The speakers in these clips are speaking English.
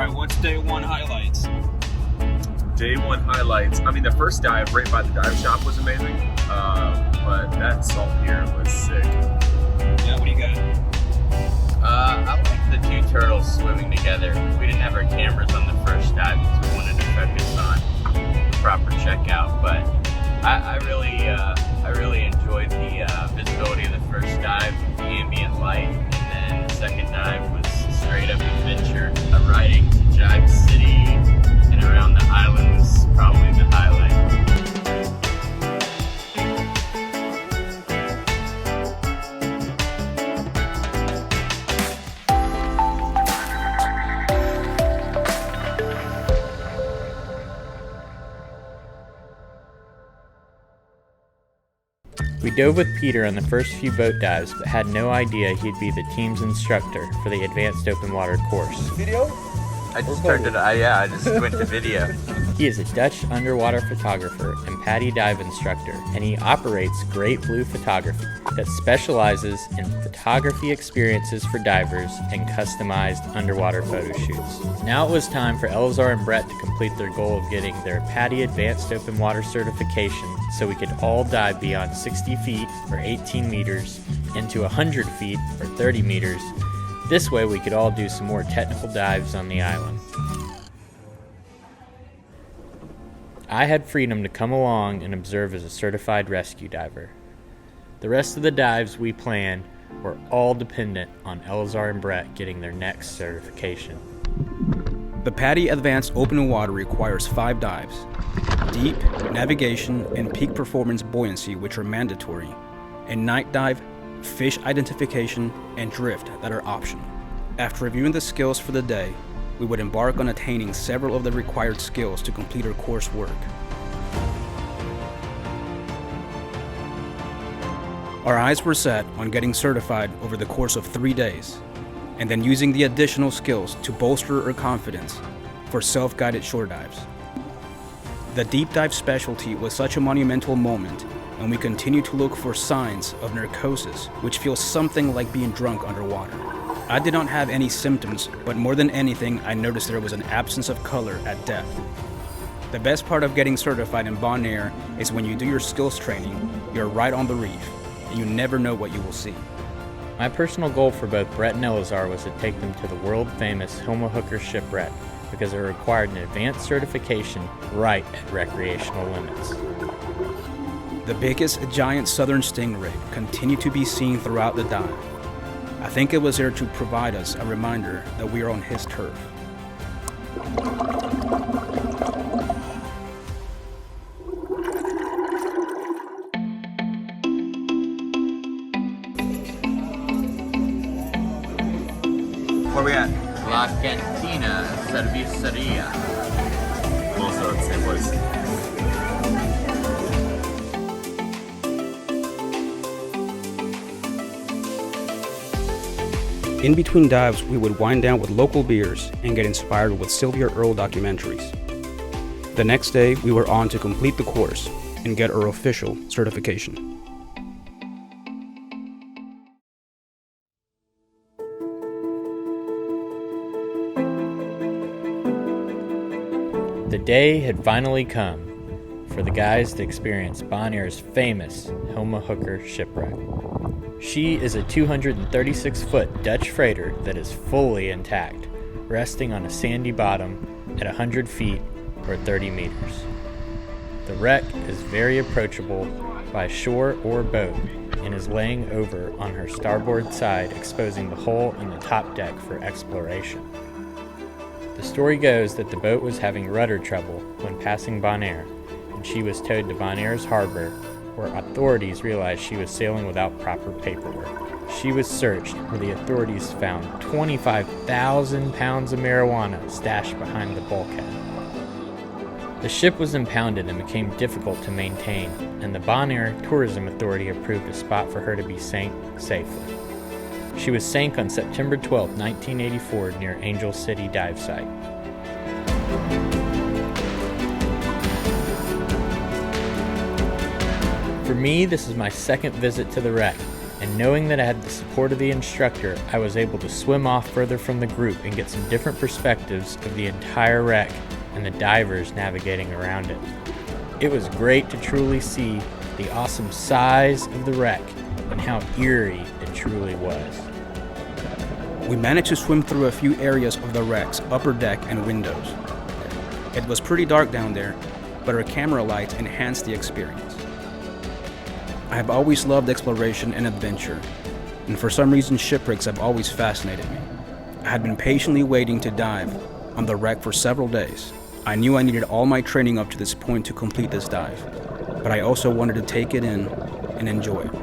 right, what's day one highlights? Day one highlights. I mean, the first dive right by the dive shop was amazing, but that salt pier was sick. Yeah, what do you got? I like the two turtles swimming together. We didn't have our cameras on the first dive because we wanted to focus on proper checkout, but I really enjoyed the visibility of the first dive, the ambient light, and then the second dive was straight up adventure. Riding to Jive City and around the island was probably the highlight. We dove with Peter on the first few boat dives, but had no idea he'd be the team's instructor for the advanced open water course. Video? I just went to video. He is a Dutch underwater photographer and PADI dive instructor, and he operates Great Blue Photography that specializes in photography experiences for divers and customized underwater photo shoots. Now it was time for Elazar and Brett to complete their goal of getting their PADI Advanced Open Water certification so we could all dive beyond 60 feet or 18 meters into 100 feet or 30 meters. This way we could all do some more technical dives on the island. I had freedom to come along and observe as a certified rescue diver. The rest of the dives we planned were all dependent on Elazar and Brett getting their next certification. The PADI Advanced Open Water requires 5 dives: deep, navigation, and peak performance buoyancy, which are mandatory, and night dive, fish identification, and drift that are optional. After reviewing the skills for the day, we would embark on attaining several of the required skills to complete our coursework. Our eyes were set on getting certified over the course of 3 days, and then using the additional skills to bolster our confidence for self-guided shore dives. The deep dive specialty was such a monumental moment, and we continue to look for signs of narcosis, which feels something like being drunk underwater. I did not have any symptoms, but more than anything, I noticed there was an absence of color at depth. The best part of getting certified in Bonaire is when you do your skills training, you're right on the reef, and you never know what you will see. My personal goal for both Brett and Elazar was to take them to the world-famous Homo Hooker shipwreck because it required an advanced certification right at recreational limits. The biggest giant southern stingray continued to be seen throughout the dive. I think it was there to provide us a reminder that we are on his turf. Where we at? La Cantina Cerveceria. Also at the same place. In between dives, we would wind down with local beers and get inspired with Sylvia Earle documentaries. The next day, we were on to complete the course and get our official certification. The day had finally come for the guys to experience Bonaire's famous Homo Hooker shipwreck. She is a 236-foot Dutch freighter that is fully intact, resting on a sandy bottom at 100 feet or 30 meters. The wreck is very approachable by shore or boat and is laying over on her starboard side, exposing the hull and the top deck for exploration. The story goes that the boat was having rudder trouble when passing Bonaire, and she was towed to Bonaire's harbor, where authorities realized she was sailing without proper paperwork. She was searched, where the authorities found 25,000 pounds of marijuana stashed behind the bulkhead. The ship was impounded and became difficult to maintain, and the Bonaire Tourism Authority approved a spot for her to be sank safely. She was sank on September 12, 1984, near Angel City dive site. For me, this is my second visit to the wreck, and knowing that I had the support of the instructor, I was able to swim off further from the group and get some different perspectives of the entire wreck and the divers navigating around it. It was great to truly see the awesome size of the wreck and how eerie it truly was. We managed to swim through a few areas of the wreck's upper deck and windows. It was pretty dark down there, but our camera lights enhanced the experience. I have always loved exploration and adventure, and for some reason shipwrecks have always fascinated me. I had been patiently waiting to dive on the wreck for several days. I knew I needed all my training up to this point to complete this dive, but I also wanted to take it in and enjoy it.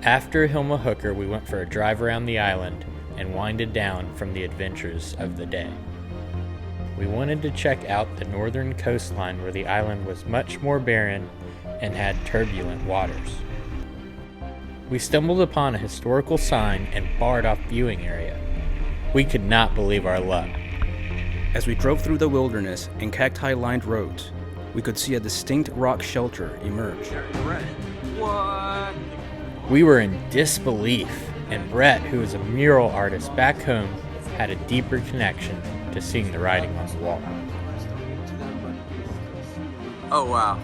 After Hilma Hooker, we went for a drive around the island and winded down from the adventures of the day. We wanted to check out the northern coastline where the island was much more barren and had turbulent waters. We stumbled upon a historical sign and barred off viewing area. We could not believe our luck. As we drove through the wilderness and cacti-lined roads, we could see a distinct rock shelter emerge. What? We were in disbelief, and Brett, who is a mural artist back home, had a deeper connection to seeing the writing on the wall. Oh, wow.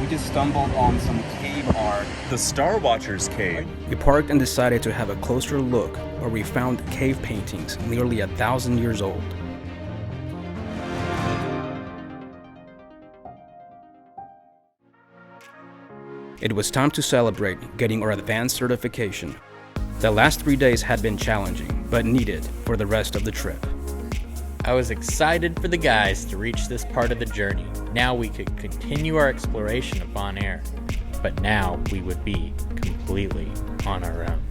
We just stumbled on some cave art. The Star Watchers Cave. We parked and decided to have a closer look where we found cave paintings nearly 1,000 years old. It was time to celebrate getting our advanced certification. The last 3 days had been challenging, but needed for the rest of the trip. I was excited for the guys to reach this part of the journey. Now we could continue our exploration of Bonaire, but now we would be completely on our own.